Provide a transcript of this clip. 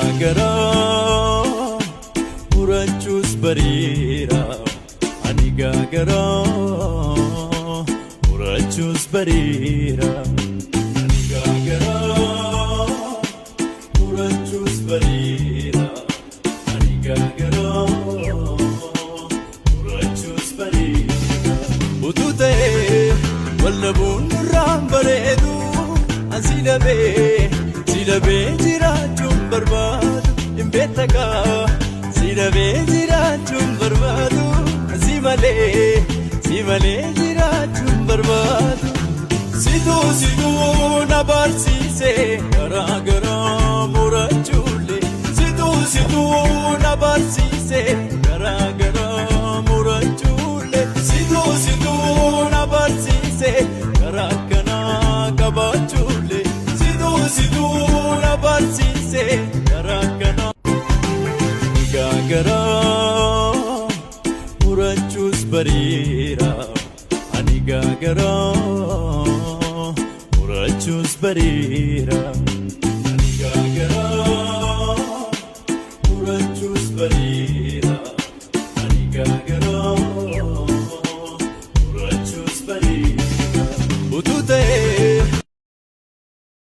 gagara murachus barira ani gagara murachus barira ani gagara murachus barira ani gagara murachus barira utute walnabun rambaredu asilabe silabe jirachum barbadu imbetaka silabe jirachum barbadu simale jirachum barbadu situ nabarsise garagara murachule situ nabarsise garagara murachule situ nabarsise garagana kabachule situ nabarsise garagana gagara murachus barira ani gagara murachus barira